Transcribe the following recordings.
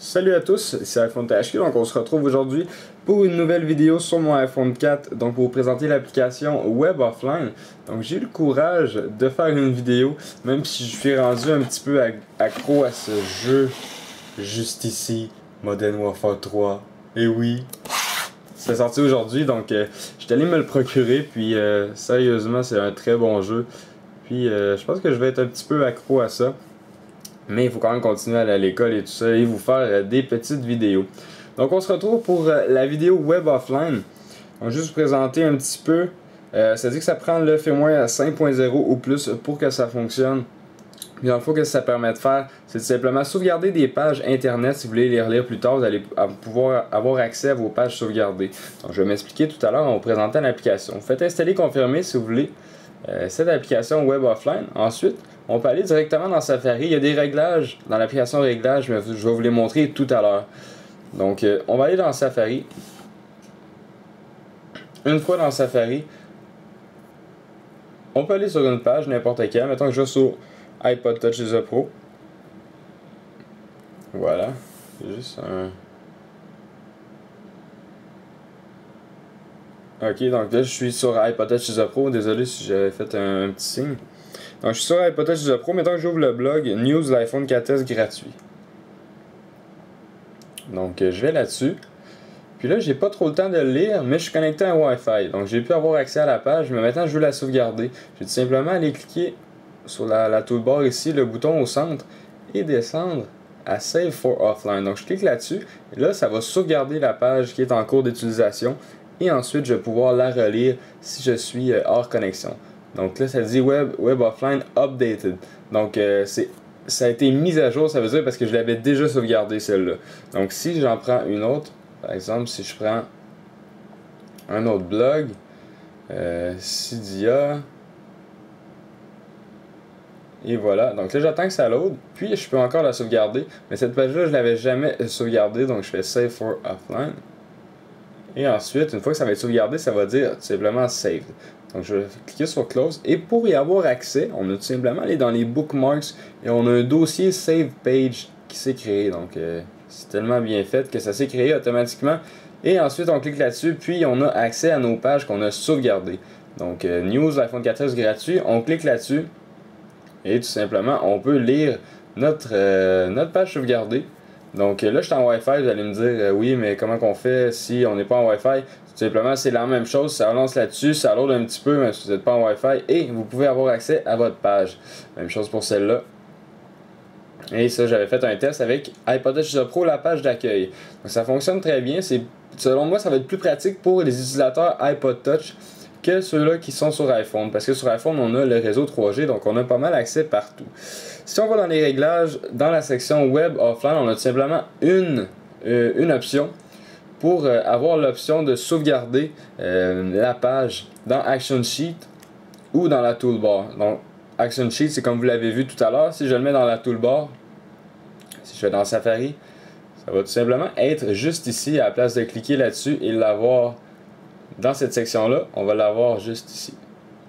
Salut à tous, c'est iPhone THQ, donc on se retrouve aujourd'hui pour une nouvelle vidéo sur mon iPhone 4, donc pour vous présenter l'application Web Offline. Donc j'ai eu le courage de faire une vidéo, même si je suis rendu un petit peu accro à ce jeu, juste ici, Modern Warfare 3, et oui, c'est sorti aujourd'hui, donc je suis allé me le procurer, puis sérieusement c'est un très bon jeu, puis je pense que je vais être un petit peu accro à ça. Mais il faut quand même continuer à aller à l'école et tout ça et vous faire des petites vidéos. Donc on se retrouve pour la vidéo Web Offline. On va juste vous présenter un petit peu. Ça dit que ça prend le firmware 5.0 ou plus pour que ça fonctionne. Puis dans le fond, ce que ça permet de faire, c'est simplement sauvegarder des pages internet. Si vous voulez les relire plus tard, vous allez pouvoir avoir accès à vos pages sauvegardées. Donc je vais m'expliquer tout à l'heure en vous présentant l'application. Vous faites installer confirmer si vous voulez cette application Web Offline. Ensuite, on peut aller directement dans Safari. Il y a des réglages dans l'application réglages, mais je vais vous les montrer tout à l'heure. Donc, on va aller dans Safari. Une fois dans Safari, on peut aller sur une page, n'importe quelle. Mettons que je vais sur iPod Touch The Pro. Voilà. C'est juste un... Ok, donc là je suis sur iPod Touch The Pro. Désolé si j'avais fait un petit signe. Donc je suis sur iPod Touch The Pro. Mettons que j'ouvre le blog News l'iPhone 4S gratuit. Donc je vais là-dessus. Puis là j'ai pas trop le temps de le lire, mais je suis connecté à un Wi-Fi. Donc j'ai pu avoir accès à la page, mais maintenant je veux la sauvegarder. Je vais tout simplement aller cliquer sur la toolbar ici, le bouton au centre, et descendre à Save for Offline. Donc je clique là-dessus, et là ça va sauvegarder la page qui est en cours d'utilisation. Et ensuite, je vais pouvoir la relire si je suis hors connexion. Donc là, ça dit Web Offline Updated. Donc, ça a été mis à jour, ça veut dire parce que je l'avais déjà sauvegardé celle-là. Donc, si j'en prends une autre, par exemple, si je prends un autre blog, Cydia, et voilà. Donc là, j'attends que ça load, puis je peux encore la sauvegarder. Mais cette page-là, je ne l'avais jamais sauvegardée, donc je fais Save for Offline. Et ensuite, une fois que ça va être sauvegardé, ça va dire tout simplement Saved. Donc je vais cliquer sur Close. Et pour y avoir accès, on a tout simplement aller dans les Bookmarks et on a un dossier Save Page qui s'est créé. Donc c'est tellement bien fait que ça s'est créé automatiquement. Et ensuite, on clique là-dessus, puis on a accès à nos pages qu'on a sauvegardées. Donc News l'iPhone 4S gratuit, on clique là-dessus. Et tout simplement, on peut lire notre page sauvegardée. Donc là, je suis en Wi-Fi, vous allez me dire oui, mais comment qu'on fait si on n'est pas en Wi-Fi? Tout simplement, c'est la même chose, ça relance là-dessus, ça load un petit peu, mais si vous n'êtes pas en Wi-Fi, et vous pouvez avoir accès à votre page. Même chose pour celle-là. Et ça, j'avais fait un test avec iPod Touch Pro, la page d'accueil. Donc ça fonctionne très bien. Selon moi, ça va être plus pratique pour les utilisateurs iPod Touch que ceux-là qui sont sur iPhone. Parce que sur iPhone, on a le réseau 3G, donc on a pas mal accès partout. Si on va dans les réglages, dans la section Web Offline, on a tout simplement une option pour avoir l'option de sauvegarder la page dans Action Sheet ou dans la toolbar. Donc, Action Sheet, c'est comme vous l'avez vu tout à l'heure. Si je le mets dans la toolbar, si je vais dans Safari, ça va tout simplement être juste ici, à la place de cliquer là-dessus et l'avoir dans cette section-là, on va l'avoir juste ici.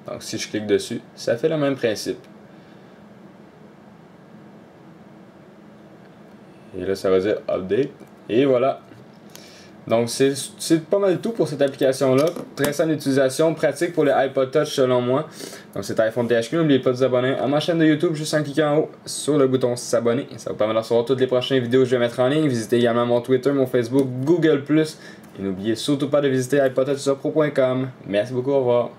Donc, si je clique dessus, ça fait le même principe. Et là, ça va dire Update. Et voilà. Donc, c'est pas mal tout pour cette application-là. Très simple d'utilisation, pratique pour les iPod Touch selon moi. Donc, c'est iPhone THQ. N'oubliez pas de vous abonner à ma chaîne de YouTube juste en cliquant en haut sur le bouton s'abonner. Ça vous permet de recevoir toutes les prochaines vidéos que je vais mettre en ligne. Visitez également mon Twitter, mon Facebook, Google+. Et n'oubliez surtout pas de visiter iPodTouchPro.com. Merci beaucoup, au revoir.